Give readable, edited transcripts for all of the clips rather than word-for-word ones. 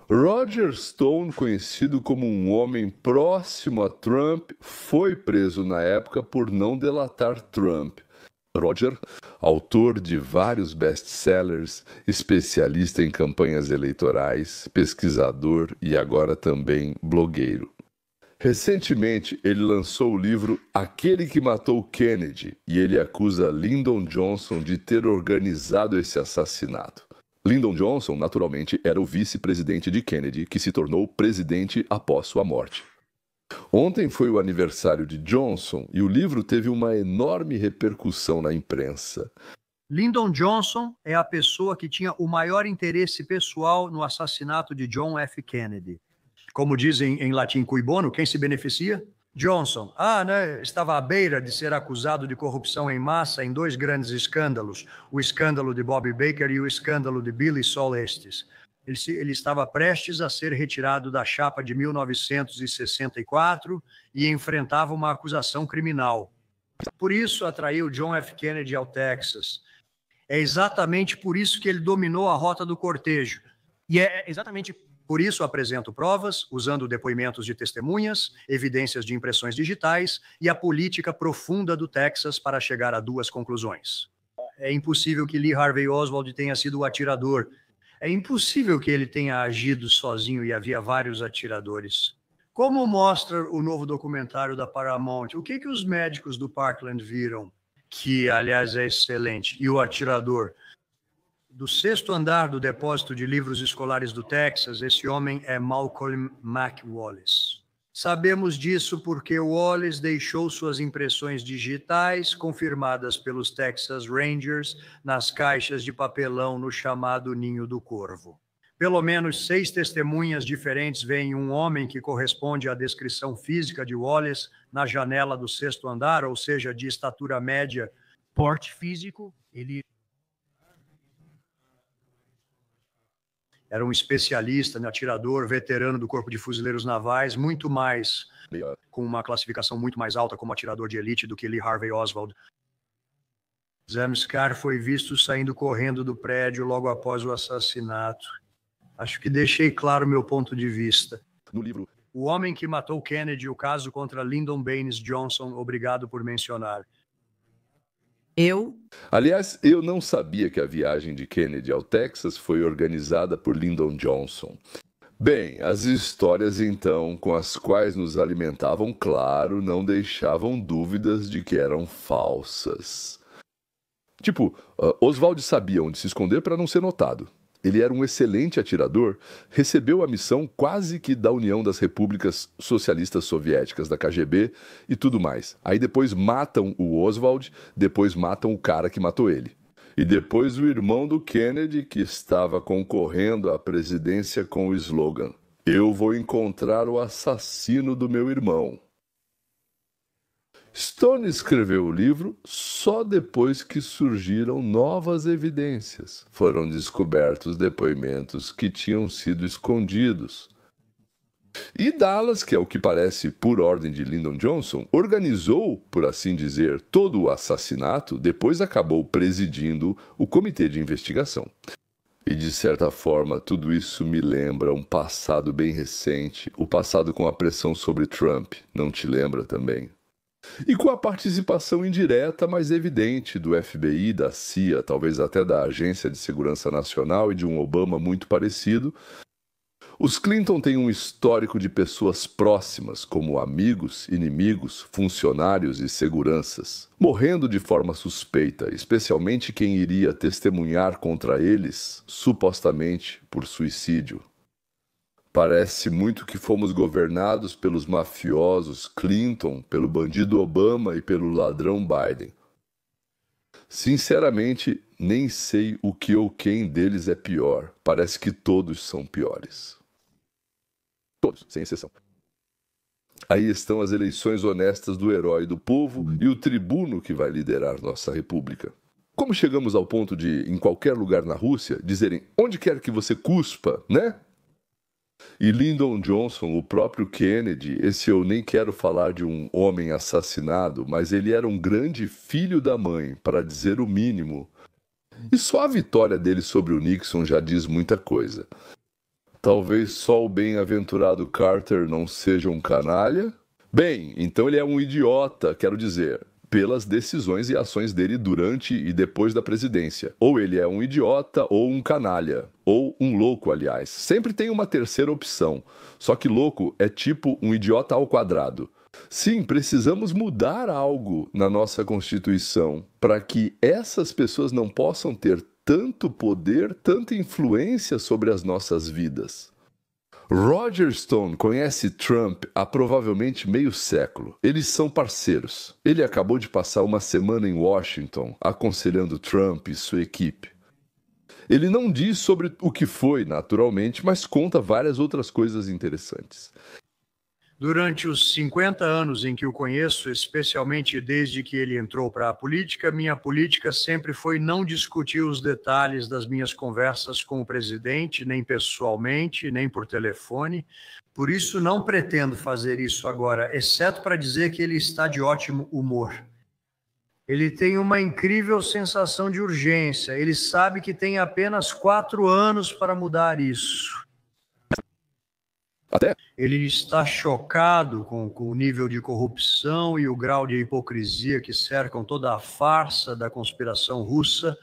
Roger Stone, conhecido como um homem próximo a Trump, foi preso na época por não delatar Trump. Roger, autor de vários best-sellers, especialista em campanhas eleitorais, pesquisador e agora também blogueiro. Recentemente, ele lançou o livro Aquele que Matou Kennedy e ele acusa Lyndon Johnson de ter organizado esse assassinato. Lyndon Johnson, naturalmente, era o vice-presidente de Kennedy, que se tornou presidente após sua morte. Ontem foi o aniversário de Johnson e o livro teve uma enorme repercussão na imprensa. Lyndon Johnson é a pessoa que tinha o maior interesse pessoal no assassinato de John F. Kennedy. Como dizem em latim cui bono, quem se beneficia? Johnson, estava à beira de ser acusado de corrupção em massa em dois grandes escândalos, o escândalo de Bobby Baker e o escândalo de Billy Sol Estes. Ele estava prestes a ser retirado da chapa de 1964 e enfrentava uma acusação criminal. Por isso atraiu John F. Kennedy ao Texas. É exatamente por isso que ele dominou a rota do cortejo. E é exatamente por isso apresento provas, usando depoimentos de testemunhas, evidências de impressões digitais e a política profunda do Texas para chegar a duas conclusões. É impossível que Lee Harvey Oswald tenha sido o atirador. É impossível que ele tenha agido sozinho e havia vários atiradores. Como mostra o novo documentário da Paramount, o que os médicos do Parkland viram? Que, aliás, é excelente. E o atirador? Do sexto andar do depósito de livros escolares do Texas, esse homem é Malcolm McWallace. Sabemos disso porque Wallace deixou suas impressões digitais, confirmadas pelos Texas Rangers, nas caixas de papelão no chamado Ninho do Corvo. Pelo menos 6 testemunhas diferentes veem um homem que corresponde à descrição física de Wallace na janela do sexto andar, ou seja, de estatura média, porte físico, ele era um especialista, atirador, veterano do Corpo de Fuzileiros Navais, muito mais, com uma classificação muito mais alta como atirador de elite do que Lee Harvey Oswald. Zamskar foi visto saindo correndo do prédio logo após o assassinato. Acho que deixei claro meu ponto de vista. No livro, O Homem que Matou Kennedy, o caso contra Lyndon Baines Johnson, obrigado por mencionar. Aliás, eu não sabia que a viagem de Kennedy ao Texas foi organizada por Lyndon Johnson. Bem, as histórias então com as quais nos alimentavam, claro, não deixavam dúvidas de que eram falsas. Tipo, Oswald sabia onde se esconder para não ser notado. Ele era um excelente atirador, recebeu a missão quase que da União das Repúblicas Socialistas Soviéticas, da KGB e tudo mais. Aí depois matam o Oswald, depois matam o cara que matou ele. E depois o irmão do Kennedy, que estava concorrendo à presidência com o slogan: "Eu vou encontrar o assassino do meu irmão". Stone escreveu o livro só depois que surgiram novas evidências. Foram descobertos depoimentos que tinham sido escondidos. E Dallas, que é o que parece por ordem de Lyndon Johnson, organizou, por assim dizer, todo o assassinato, depois acabou presidindo o comitê de investigação. E, de certa forma, tudo isso me lembra um passado bem recente, o passado com a pressão sobre Trump, não te lembra também? E com a participação indireta, mas evidente, do FBI, da CIA, talvez até da Agência de Segurança Nacional e de um Obama muito parecido, os Clinton têm um histórico de pessoas próximas, como amigos, inimigos, funcionários e seguranças, morrendo de forma suspeita, especialmente quem iria testemunhar contra eles, supostamente por suicídio. Parece muito que fomos governados pelos mafiosos Clinton, pelo bandido Obama e pelo ladrão Biden. Sinceramente, nem sei o que ou quem deles é pior. Parece que todos são piores. Todos, sem exceção. Aí estão as eleições honestas do herói do povo e o tribuno que vai liderar nossa república. Como chegamos ao ponto de, em qualquer lugar na Rússia, dizerem onde quer que você cuspa, né? E Lyndon Johnson, o próprio Kennedy, esse eu nem quero falar de um homem assassinado, mas ele era um grande filho da mãe, para dizer o mínimo. E só a vitória dele sobre o Nixon já diz muita coisa. Talvez só o bem-aventurado Carter não seja um canalha? Bem, então ele é um idiota, quero dizer, pelas decisões e ações dele durante e depois da presidência. Ou ele é um idiota ou um canalha. Ou um louco, aliás. Sempre tem uma terceira opção. Só que louco é tipo um idiota ao quadrado. Sim, precisamos mudar algo na nossa Constituição para que essas pessoas não possam ter tanto poder, tanta influência sobre as nossas vidas. Roger Stone conhece Trump há provavelmente meio século. Eles são parceiros. Ele acabou de passar uma semana em Washington aconselhando Trump e sua equipe. Ele não diz sobre o que foi, naturalmente, mas conta várias outras coisas interessantes. Durante os 50 anos em que o conheço, especialmente desde que ele entrou para a política, minha política sempre foi não discutir os detalhes das minhas conversas com o presidente, nem pessoalmente, nem por telefone. Por isso, não pretendo fazer isso agora, exceto para dizer que ele está de ótimo humor. Ele tem uma incrível sensação de urgência. Ele sabe que tem apenas 4 anos para mudar isso. Ele está chocado com o nível de corrupção e o grau de hipocrisia que cercam toda a farsa da conspiração russa.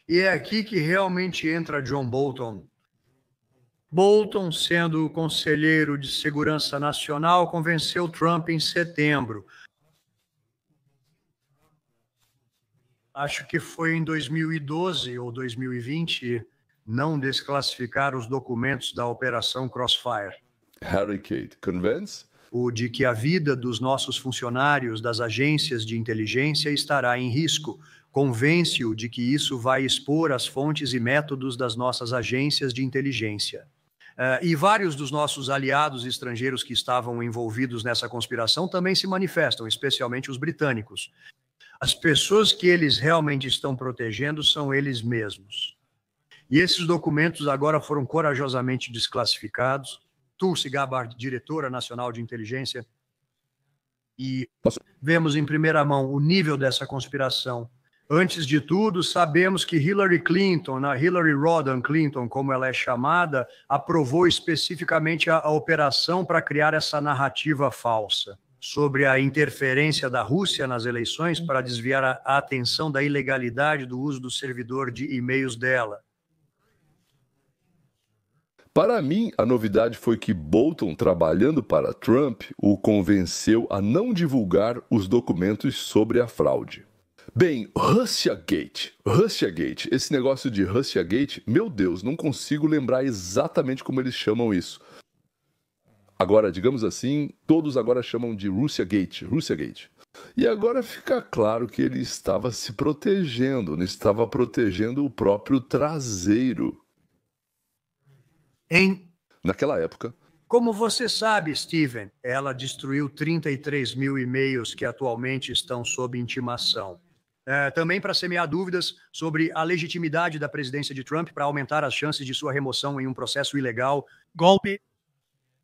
E é aqui que realmente entra John Bolton. Bolton, sendo conselheiro de segurança nacional, convenceu Trump em setembro. Acho que foi em 2012 ou 2020, não desclassificar os documentos da Operação Crossfire. Harry Kate, convence? O de que a vida dos nossos funcionários das agências de inteligência estará em risco. Convence-o de que isso vai expor as fontes e métodos das nossas agências de inteligência. E vários dos nossos aliados estrangeiros que estavam envolvidos nessa conspiração também se manifestam, especialmente os britânicos. As pessoas que eles realmente estão protegendo são eles mesmos. E esses documentos agora foram corajosamente desclassificados. Tulsi Gabbard, diretora nacional de inteligência, e vemos em primeira mão o nível dessa conspiração. Antes de tudo, sabemos que Hillary Clinton, Hillary Rodham Clinton, como ela é chamada, aprovou especificamente a operação para criar essa narrativa falsa sobre a interferência da Rússia nas eleições para desviar a atenção da ilegalidade do uso do servidor de e-mails dela. Para mim, a novidade foi que Bolton, trabalhando para Trump, o convenceu a não divulgar os documentos sobre a fraude. Bem, Russiagate, esse negócio de Russiagate, meu Deus, não consigo lembrar exatamente como eles chamam isso. Agora, digamos assim, todos agora chamam de Russiagate. E agora fica claro que ele estava se protegendo, não estava protegendo o próprio traseiro. Naquela época. Como você sabe, Steven, ela destruiu 33 mil e-mails que atualmente estão sob intimação. Também para semear dúvidas sobre a legitimidade da presidência de Trump para aumentar as chances de sua remoção em um processo ilegal. Golpe.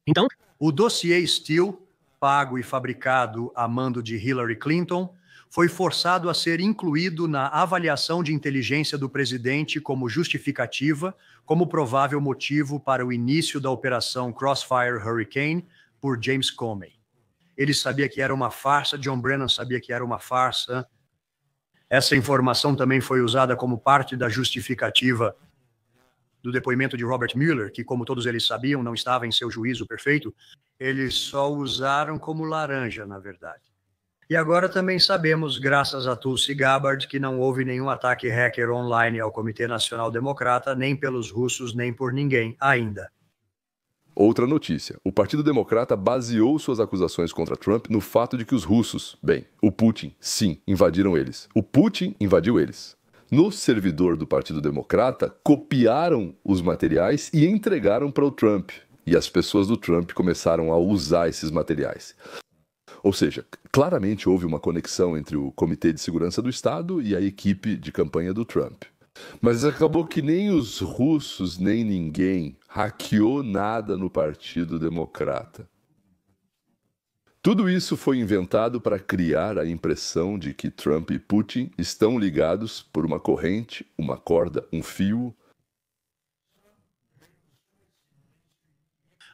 Então, o dossiê Steele, pago e fabricado a mando de Hillary Clinton, foi forçado a ser incluído na avaliação de inteligência do presidente como justificativa, como provável motivo para o início da operação Crossfire Hurricane por James Comey. Ele sabia que era uma farsa, John Brennan sabia que era uma farsa. Essa informação também foi usada como parte da justificativa do depoimento de Robert Mueller, que, como todos eles sabiam, não estava em seu juízo perfeito. Eles só usaram como laranja, na verdade. E agora também sabemos, graças a Tulsi Gabbard, que não houve nenhum ataque hacker online ao Comitê Nacional Democrata, nem pelos russos, nem por ninguém ainda. Outra notícia. O Partido Democrata baseou suas acusações contra Trump no fato de que os russos, o Putin, sim, invadiram eles. O Putin invadiu eles. No servidor do Partido Democrata, copiaram os materiais e entregaram para o Trump. E as pessoas do Trump começaram a usar esses materiais. Ou seja, claramente houve uma conexão entre o Comitê de Segurança do Estado e a equipe de campanha do Trump. Mas acabou que nem os russos, nem ninguém hackeou nada no Partido Democrata. Tudo isso foi inventado para criar a impressão de que Trump e Putin estão ligados por uma corrente, uma corda, um fio.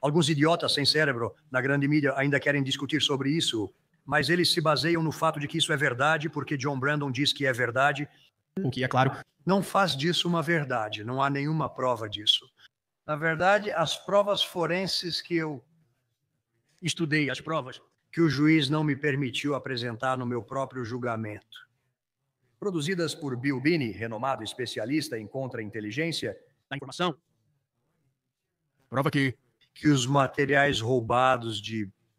Alguns idiotas sem cérebro na grande mídia ainda querem discutir sobre isso, mas eles se baseiam no fato de que isso é verdade porque John Brandon diz que é verdade. O que, é claro, Não faz disso uma verdade, não há nenhuma prova disso. Na verdade, as provas forenses que eu estudei as provas que o juiz não me permitiu apresentar no meu próprio julgamento, produzidas por Bill Binney, renomado especialista em contra-inteligência, da informação, prova que os materiais roubados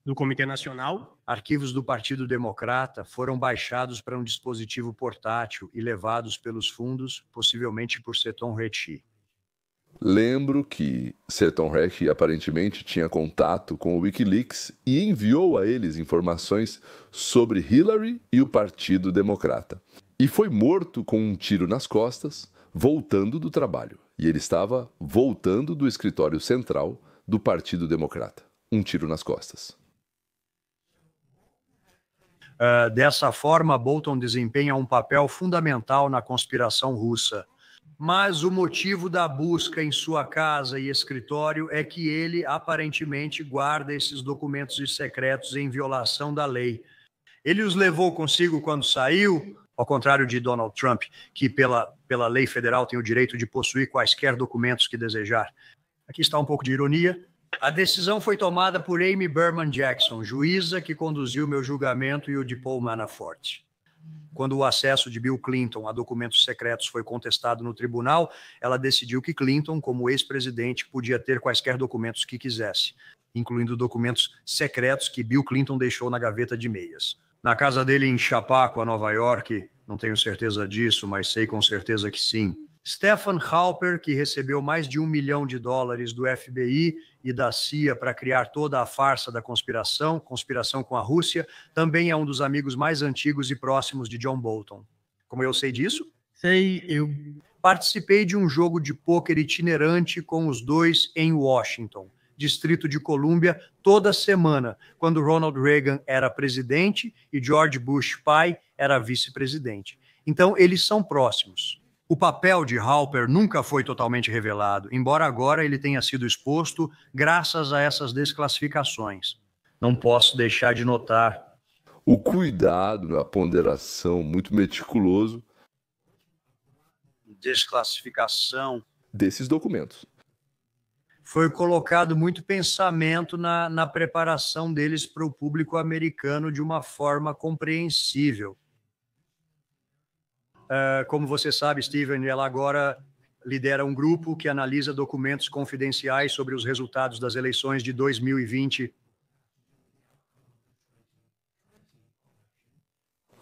do Comitê Nacional, arquivos do Partido Democrata foram baixados para um dispositivo portátil e levados pelos fundos, possivelmente por Seton Ritchie. Lembro que Seton Ritchie aparentemente tinha contato com o Wikileaks e enviou a eles informações sobre Hillary e o Partido Democrata. E foi morto com um tiro nas costas, voltando do trabalho. E ele estava voltando do escritório central do Partido Democrata. Um tiro nas costas. Dessa forma, Bolton desempenha um papel fundamental na conspiração russa. Mas o motivo da busca em sua casa e escritório é que ele aparentemente guarda esses documentos secretos em violação da lei. Ele os levou consigo quando saiu, ao contrário de Donald Trump, que pela lei federal tem o direito de possuir quaisquer documentos que desejar. Aqui está um pouco de ironia. A decisão foi tomada por Amy Berman Jackson, juíza que conduziu meu julgamento e o de Paul Manafort. Quando o acesso de Bill Clinton a documentos secretos foi contestado no tribunal, ela decidiu que Clinton, como ex-presidente, podia ter quaisquer documentos que quisesse, incluindo documentos secretos que Bill Clinton deixou na gaveta de meias. Na casa dele em Chappaqua, Nova York, não tenho certeza disso, mas sei com certeza que sim, Stephen Halper, que recebeu mais de $1 milhão do FBI e da CIA para criar toda a farsa da conspiração com a Rússia, também é um dos amigos mais antigos e próximos de John Bolton. Como eu sei disso? eu Participei de um jogo de pôquer itinerante com os dois em Washington, Distrito de Colômbia, toda semana, quando Ronald Reagan era presidente e George Bush pai era vice-presidente. Então, eles são próximos. O papel de Halper nunca foi totalmente revelado, embora agora ele tenha sido exposto graças a essas desclassificações. Não posso deixar de notar o cuidado, a ponderação muito meticuloso desclassificação desses documentos. Foi colocado muito pensamento na preparação deles para o público americano de uma forma compreensível. Como você sabe, Steven, ela agora lidera um grupo que analisa documentos confidenciais sobre os resultados das eleições de 2020.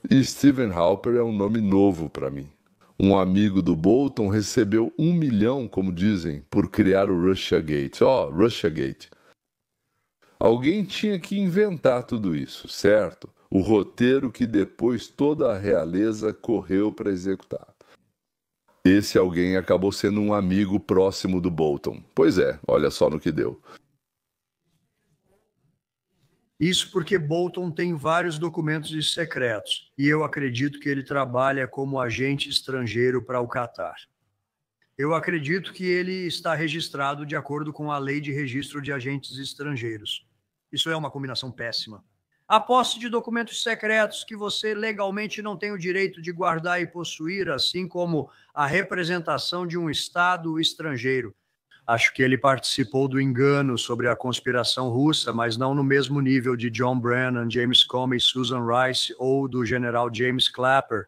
E Stephen Halper é um nome novo para mim. Um amigo do Bolton recebeu $1 milhão, como dizem, por criar o Russiagate. Russiagate. Alguém tinha que inventar tudo isso, certo? O roteiro que depois toda a realeza correu para executar. Esse alguém acabou sendo um amigo próximo do Bolton. Pois é, olha só no que deu. Isso porque Bolton tem vários documentos secretos e eu acredito que ele trabalha como agente estrangeiro para o Catar. Eu acredito que ele está registrado de acordo com a lei de registro de agentes estrangeiros. Isso é uma combinação péssima. A posse de documentos secretos que você legalmente não tem o direito de guardar e possuir, assim como a representação de um Estado estrangeiro. Acho que ele participou do engano sobre a conspiração russa, mas não no mesmo nível de John Brennan, James Comey, Susan Rice ou do general James Clapper.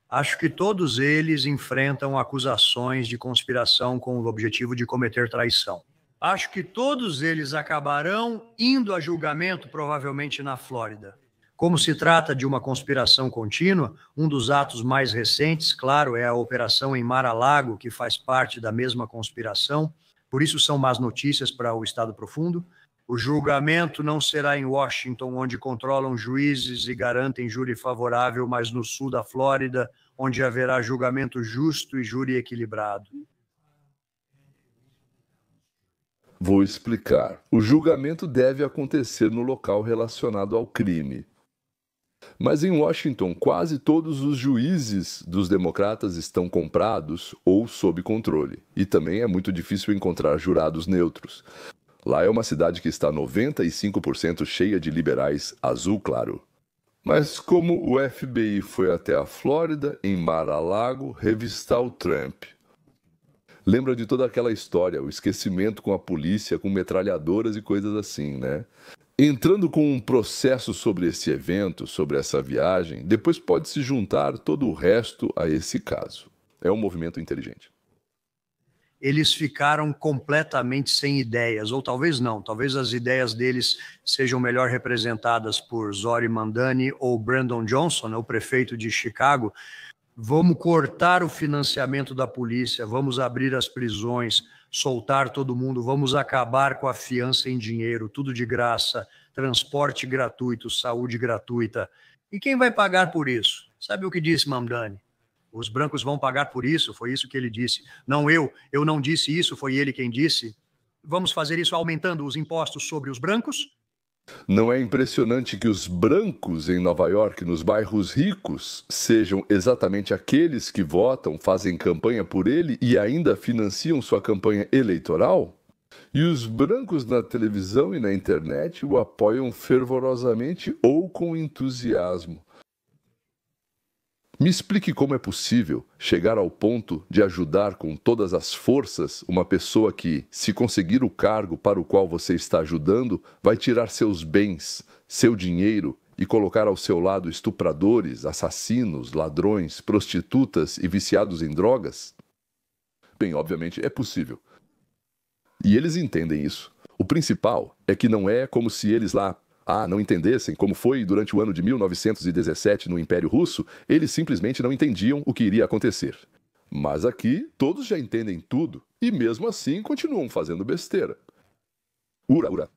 Acho que todos eles enfrentam acusações de conspiração com o objetivo de cometer traição. Acho que todos eles acabarão indo a julgamento, provavelmente na Flórida. Como se trata de uma conspiração contínua, um dos atos mais recentes, claro, é a operação em Mar-a-Lago, que faz parte da mesma conspiração. Por isso são más notícias para o Estado Profundo. O julgamento não será em Washington, onde controlam juízes e garantem júri favorável, mas no sul da Flórida, onde haverá julgamento justo e júri equilibrado. Vou explicar. O julgamento deve acontecer no local relacionado ao crime. Mas em Washington, quase todos os juízes dos democratas estão comprados ou sob controle. E também é muito difícil encontrar jurados neutros. Lá é uma cidade que está 95% cheia de liberais azul claro. Mas como o FBI foi até a Flórida, em Mar-a-Lago, revistar o Trump? Lembra de toda aquela história, o esquecimento com a polícia, com metralhadoras e coisas assim, né? Entrando com um processo sobre esse evento, sobre essa viagem, depois pode se juntar todo o resto a esse caso. É um movimento inteligente. Eles ficaram completamente sem ideias, ou talvez não, talvez as ideias deles sejam melhor representadas por Zori Mandani ou Brandon Johnson, o prefeito de Chicago. Vamos cortar o financiamento da polícia, vamos abrir as prisões, soltar todo mundo, vamos acabar com a fiança em dinheiro, tudo de graça, transporte gratuito, saúde gratuita. E quem vai pagar por isso? Sabe o que disse Mamdani? Os brancos vão pagar por isso, foi isso que ele disse. Não eu não disse isso, foi ele quem disse. Vamos fazer isso aumentando os impostos sobre os brancos? Não é impressionante que os brancos em Nova York, nos bairros ricos, sejam exatamente aqueles que votam, fazem campanha por ele e ainda financiam sua campanha eleitoral? E os brancos na televisão e na internet o apoiam fervorosamente ou com entusiasmo. Me explique como é possível chegar ao ponto de ajudar com todas as forças uma pessoa que, se conseguir o cargo para o qual você está ajudando, vai tirar seus bens, seu dinheiro e colocar ao seu lado estupradores, assassinos, ladrões, prostitutas e viciados em drogas? Bem, obviamente é possível. E eles entendem isso. O principal é que não é como se eles lá não entendessem como foi durante o ano de 1917 no Império Russo, eles simplesmente não entendiam o que iria acontecer. Mas aqui, todos já entendem tudo e mesmo assim continuam fazendo besteira. Ura.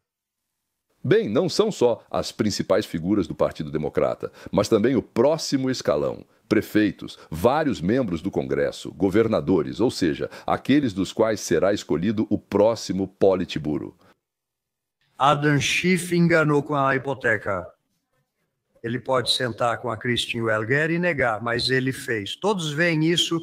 Bem, não são só as principais figuras do Partido Democrata, mas também o próximo escalão, prefeitos, vários membros do Congresso, governadores, ou seja, aqueles dos quais será escolhido o próximo Politburo. Adam Schiff enganou com a hipoteca. Ele pode sentar com a Christine Welger e negar, mas ele fez. Todos veem isso.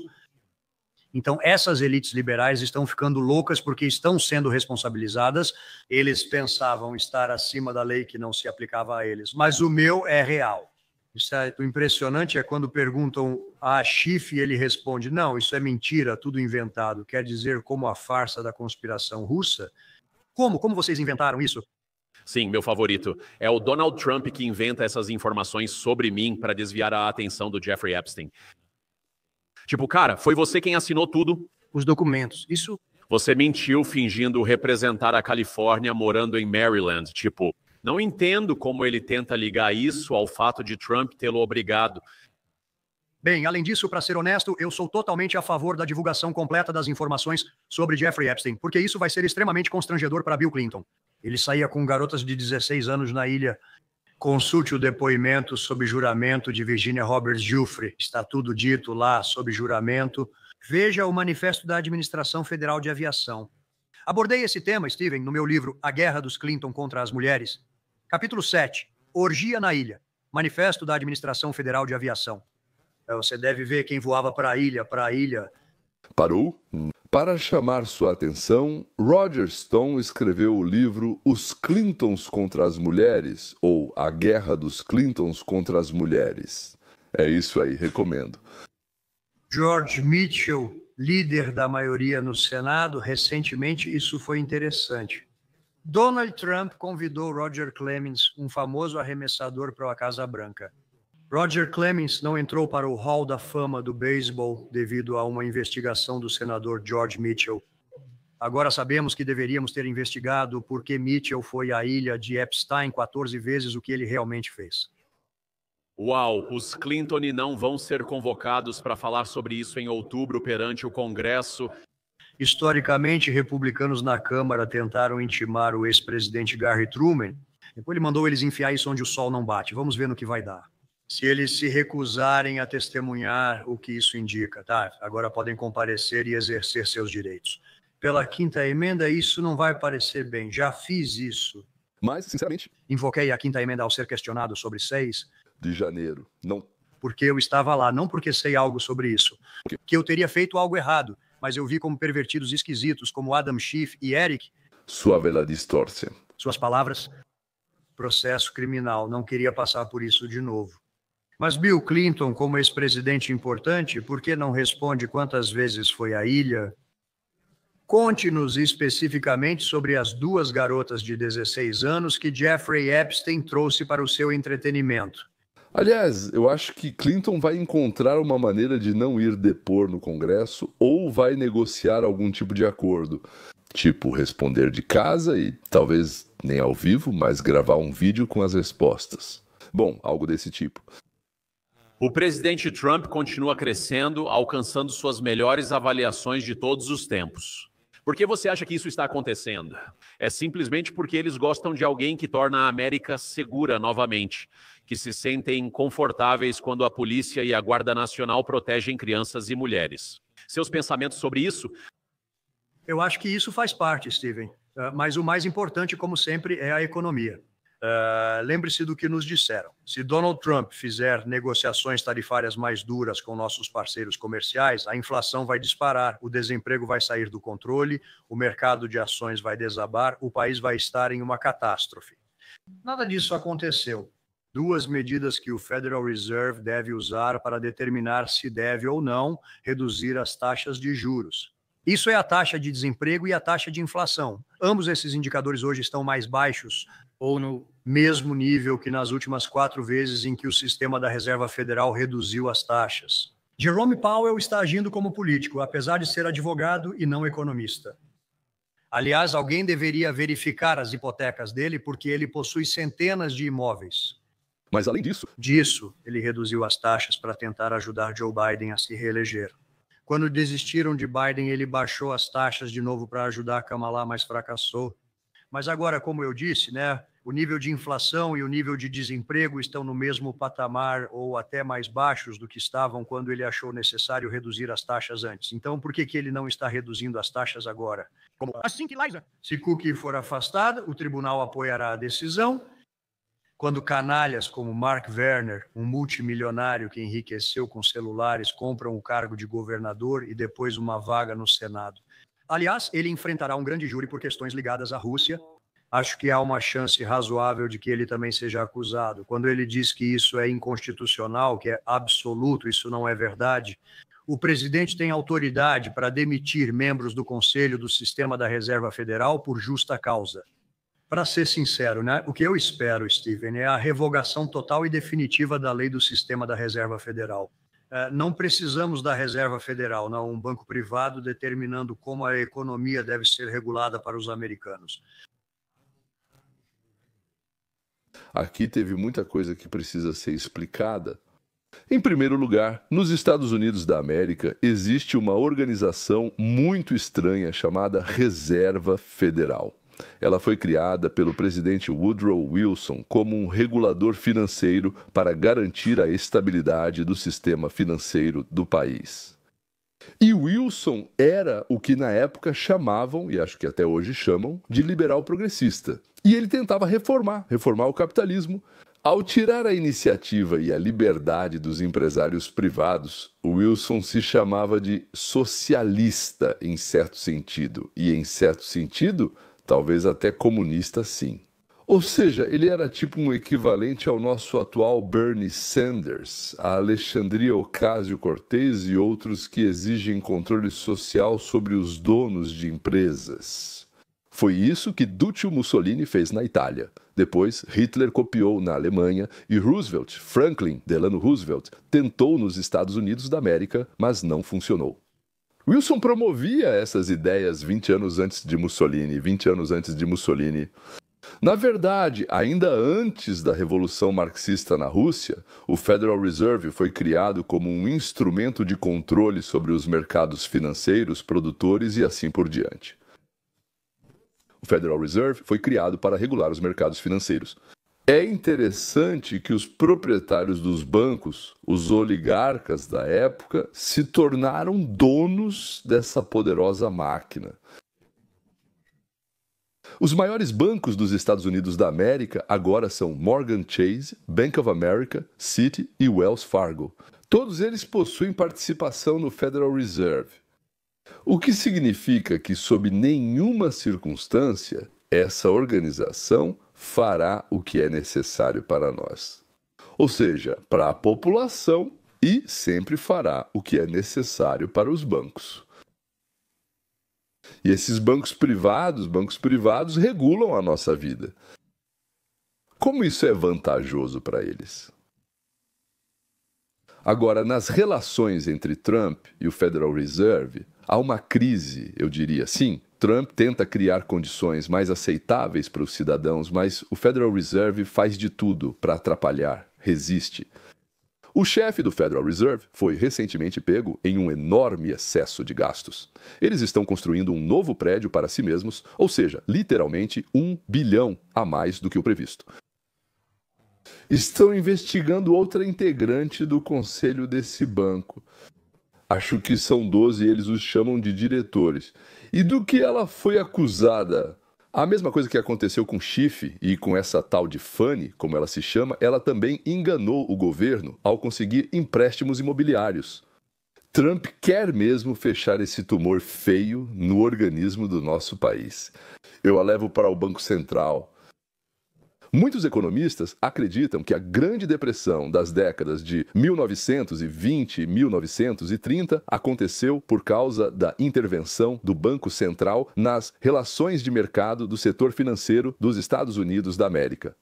Então, essas elites liberais estão ficando loucas porque estão sendo responsabilizadas. Eles pensavam estar acima da lei que não se aplicava a eles. Mas o meu é real. O impressionante é quando perguntam a Schiff e ele responde, não, isso é mentira, tudo inventado. Quer dizer, como a farsa da conspiração russa. Como vocês inventaram isso? Sim, meu favorito. É o Donald Trump que inventa essas informações sobre mim para desviar a atenção do Jeffrey Epstein. Tipo, cara, foi você quem assinou tudo? Os documentos. Isso. Você mentiu fingindo representar a Califórnia morando em Maryland. Tipo, não entendo como ele tenta ligar isso ao fato de Trump tê-lo obrigado. Bem, além disso, para ser honesto, eu sou totalmente a favor da divulgação completa das informações sobre Jeffrey Epstein, porque isso vai ser extremamente constrangedor para Bill Clinton. Ele saía com garotas de 16 anos na ilha. Consulte o depoimento sob juramento de Virginia Roberts Giuffre. Está tudo dito lá sob juramento. Veja o Manifesto da Administração Federal de Aviação. Abordei esse tema, Steven, no meu livro A Guerra dos Clinton contra as Mulheres. Capítulo 7. Orgia na Ilha. Manifesto da Administração Federal de Aviação. Você deve ver quem voava para a ilha. Parou? Para chamar sua atenção, Roger Stone escreveu o livro Os Clintons contra as Mulheres, ou A Guerra dos Clintons contra as Mulheres. É isso aí, recomendo. George Mitchell, líder da maioria no Senado, recentemente isso foi interessante. Donald Trump convidou Roger Clemens, um famoso arremessador, para a Casa Branca. Roger Clemens não entrou para o Hall da Fama do beisebol devido a uma investigação do senador George Mitchell. Agora sabemos que deveríamos ter investigado por que Mitchell foi à ilha de Epstein 14 vezes, o que ele realmente fez. Uau, os Clinton não vão ser convocados para falar sobre isso em outubro perante o Congresso. Historicamente, republicanos na Câmara tentaram intimar o ex-presidente Harry Truman. Depois ele mandou eles enfiar isso onde o sol não bate. Vamos ver no que vai dar. Se eles se recusarem a testemunhar o que isso indica, tá? Agora podem comparecer e exercer seus direitos. Pela quinta emenda, isso não vai parecer bem. Já fiz isso. Mas, sinceramente... Invoquei a quinta emenda ao ser questionado sobre 6 de janeiro. Não. Porque eu estava lá, não porque sei algo sobre isso. Que eu teria feito algo errado, mas eu vi como pervertidos esquisitos, como Adam Schiff e Eric. Suave la distorce. Suas palavras, processo criminal, não queria passar por isso de novo. Mas Bill Clinton, como ex-presidente importante, por que não responde quantas vezes foi à ilha? Conte-nos especificamente sobre as 2 garotas de 16 anos que Jeffrey Epstein trouxe para o seu entretenimento. Aliás, eu acho que Clinton vai encontrar uma maneira de não ir depor no Congresso ou vai negociar algum tipo de acordo. Tipo, responder de casa e talvez nem ao vivo, mas gravar um vídeo com as respostas. Bom, algo desse tipo. O presidente Trump continua crescendo, alcançando suas melhores avaliações de todos os tempos. Por que você acha que isso está acontecendo? É simplesmente porque eles gostam de alguém que torna a América segura novamente, que se sentem confortáveis quando a polícia e a Guarda Nacional protegem crianças e mulheres. Seus pensamentos sobre isso? Eu acho que isso faz parte, Steven. Mas o mais importante, como sempre, é a economia. Lembre-se do que nos disseram. Se Donald Trump fizer negociações tarifárias mais duras com nossos parceiros comerciais, a inflação vai disparar, o desemprego vai sair do controle, o mercado de ações vai desabar, o país vai estar em uma catástrofe. Nada disso aconteceu. 2 medidas que o Federal Reserve deve usar para determinar se deve ou não reduzir as taxas de juros. Isso é a taxa de desemprego e a taxa de inflação. Ambos esses indicadores hoje estão mais baixos ou no mesmo nível que nas últimas 4 vezes em que o sistema da Reserva Federal reduziu as taxas. Jerome Powell está agindo como político, apesar de ser advogado e não economista. Aliás, alguém deveria verificar as hipotecas dele, porque ele possui centenas de imóveis. Mas além disso, ele reduziu as taxas para tentar ajudar Joe Biden a se reeleger. Quando desistiram de Biden, ele baixou as taxas de novo para ajudar Kamala, mas fracassou. Mas agora, como eu disse, né, o nível de inflação e o nível de desemprego estão no mesmo patamar ou até mais baixos do que estavam quando ele achou necessário reduzir as taxas antes. Então, por que ele não está reduzindo as taxas agora? Assim que Liza. Se Cookie for afastada, o tribunal apoiará a decisão. Quando canalhas como Mark Werner, um multimilionário que enriqueceu com celulares, compram o cargo de governador e depois uma vaga no Senado. Aliás, ele enfrentará um grande júri por questões ligadas à Rússia. Acho que há uma chance razoável de que ele também seja acusado. Quando ele diz que isso é inconstitucional, que é absoluto, isso não é verdade. O presidente tem autoridade para demitir membros do Conselho do Sistema da Reserva Federal por justa causa. Para ser sincero, né, o que eu espero, Steven, é a revogação total e definitiva da lei do Sistema da Reserva Federal. Não precisamos da Reserva Federal, não um banco privado determinando como a economia deve ser regulada para os americanos. Aqui teve muita coisa que precisa ser explicada. Em primeiro lugar, nos Estados Unidos da América existe uma organização muito estranha chamada Reserva Federal. Ela foi criada pelo presidente Woodrow Wilson como um regulador financeiro para garantir a estabilidade do sistema financeiro do país. E Wilson era o que na época chamavam, e acho que até hoje chamam, de liberal progressista. E ele tentava reformar o capitalismo. Ao tirar a iniciativa e a liberdade dos empresários privados, Wilson se chamava de socialista em certo sentido. E em certo sentido, talvez até comunista, sim. Ou seja, ele era tipo um equivalente ao nosso atual Bernie Sanders, a Alexandria Ocasio-Cortez e outros que exigem controle social sobre os donos de empresas. Foi isso que Duccio Mussolini fez na Itália. Depois, Hitler copiou na Alemanha e Roosevelt, Franklin Delano Roosevelt, tentou nos Estados Unidos da América, mas não funcionou. Wilson promovia essas ideias 20 anos antes de Mussolini. Na verdade, ainda antes da Revolução Marxista na Rússia, o Federal Reserve foi criado como um instrumento de controle sobre os mercados financeiros, produtores e assim por diante. O Federal Reserve foi criado para regular os mercados financeiros. É interessante que os proprietários dos bancos, os oligarcas da época, se tornaram donos dessa poderosa máquina. Os maiores bancos dos Estados Unidos da América agora são Morgan Chase, Bank of America, Citi e Wells Fargo. Todos eles possuem participação no Federal Reserve. O que significa que, sob nenhuma circunstância, essa organização fará o que é necessário para nós. Ou seja, para a população, e sempre fará o que é necessário para os bancos. E esses bancos privados regulam a nossa vida. Como isso é vantajoso para eles? Agora, nas relações entre Trump e o Federal Reserve, há uma crise, eu diria. Sim, Trump tenta criar condições mais aceitáveis para os cidadãos, mas o Federal Reserve faz de tudo para atrapalhar, resiste. O chefe do Federal Reserve foi recentemente pego em um enorme excesso de gastos. Eles estão construindo um novo prédio para si mesmos, ou seja, literalmente 1 bilhão a mais do que o previsto. Estão investigando outra integrante do conselho desse banco. Acho que são 12 e eles os chamam de diretores. E do que ela foi acusada? A mesma coisa que aconteceu com Schiff e com essa tal de Fannie, como ela se chama, ela também enganou o governo ao conseguir empréstimos imobiliários. Trump quer mesmo fechar esse tumor feio no organismo do nosso país. Eu a levo para o Banco Central. Muitos economistas acreditam que a Grande Depressão das décadas de 1920 e 1930 aconteceu por causa da intervenção do Banco Central nas relações de mercado do setor financeiro dos Estados Unidos da América.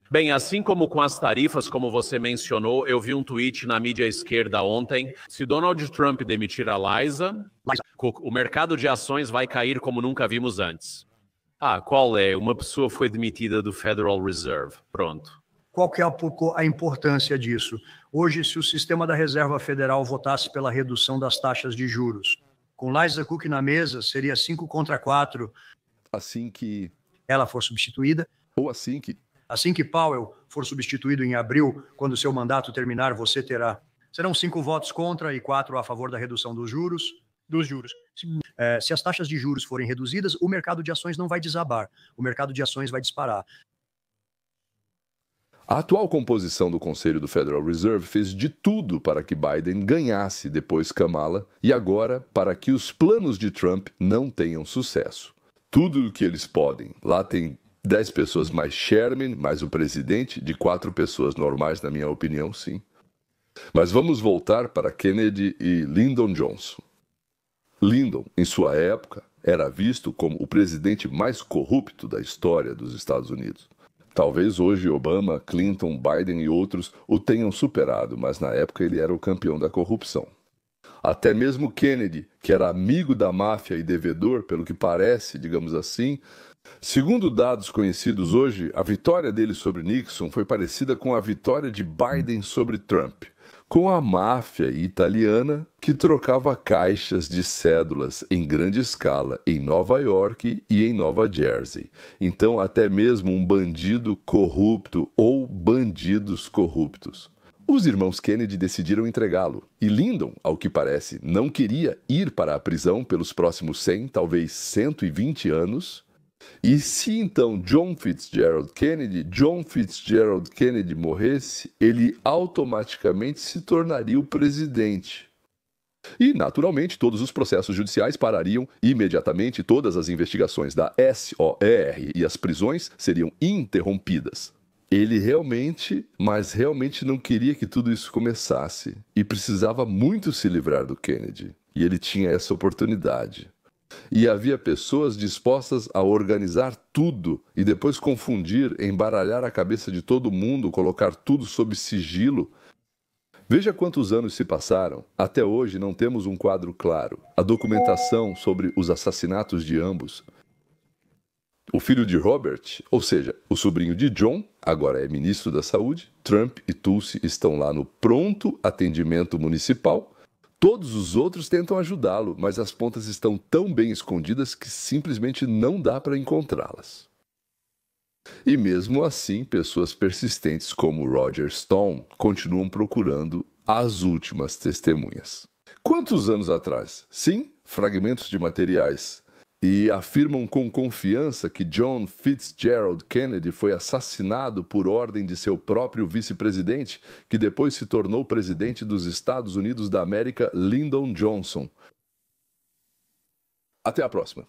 Bem, assim como com as tarifas, como você mencionou, eu vi um tweet na mídia esquerda ontem. Se Donald Trump demitir a Liza, o mercado de ações vai cair como nunca vimos antes. Qual é? Uma pessoa foi demitida do Federal Reserve. Pronto. Qual que é a importância disso? Hoje, se o sistema da Reserva Federal votasse pela redução das taxas de juros, com Liza Cook na mesa, seria 5-4. Assim que ela for substituída. Ou assim que Powell for substituído em abril, quando seu mandato terminar, serão 5 votos contra e 4 a favor da redução dos juros. Se as taxas de juros forem reduzidas, o mercado de ações não vai desabar, o mercado de ações vai disparar. A atual composição do Conselho do Federal Reserve fez de tudo para que Biden ganhasse depois Kamala e agora para que os planos de Trump não tenham sucesso. Tudo o que eles podem. Lá tem 10 pessoas mais Sherman, mais o presidente, de 4 pessoas normais, na minha opinião, sim. Mas vamos voltar para Kennedy e Lyndon Johnson. Lyndon, em sua época, era visto como o presidente mais corrupto da história dos Estados Unidos. Talvez hoje Obama, Clinton, Biden e outros o tenham superado, mas na época ele era o campeão da corrupção. Até mesmo Kennedy, que era amigo da máfia e devedor, pelo que parece, digamos assim, segundo dados conhecidos hoje, a vitória dele sobre Nixon foi parecida com a vitória de Biden sobre Trump, com a máfia italiana que trocava caixas de cédulas em grande escala em Nova York e em Nova Jersey. Então, até mesmo um bandido corrupto ou bandidos corruptos. Os irmãos Kennedy decidiram entregá-lo, e Lyndon, ao que parece, não queria ir para a prisão pelos próximos 100, talvez 120 anos. E se então John Fitzgerald Kennedy morresse, ele automaticamente se tornaria o presidente. E, naturalmente, todos os processos judiciais parariam imediatamente, todas as investigações da SOR e as prisões seriam interrompidas. Ele realmente não queria que tudo isso começasse e precisava muito se livrar do Kennedy. E ele tinha essa oportunidade. E havia pessoas dispostas a organizar tudo e depois confundir, embaralhar a cabeça de todo mundo, colocar tudo sob sigilo. Veja quantos anos se passaram. Até hoje não temos um quadro claro. A documentação sobre os assassinatos de ambos. O filho de Robert, ou seja, o sobrinho de John, agora é ministro da Saúde. Trump e Tulsi estão lá no pronto atendimento municipal. Todos os outros tentam ajudá-lo, mas as pontas estão tão bem escondidas que simplesmente não dá para encontrá-las. E mesmo assim, pessoas persistentes como Roger Stone continuam procurando as últimas testemunhas. Quantos anos atrás? Sim, fragmentos de materiais. e afirmam com confiança que John Fitzgerald Kennedy foi assassinado por ordem de seu próprio vice-presidente, que depois se tornou presidente dos Estados Unidos da América, Lyndon Johnson. Até a próxima.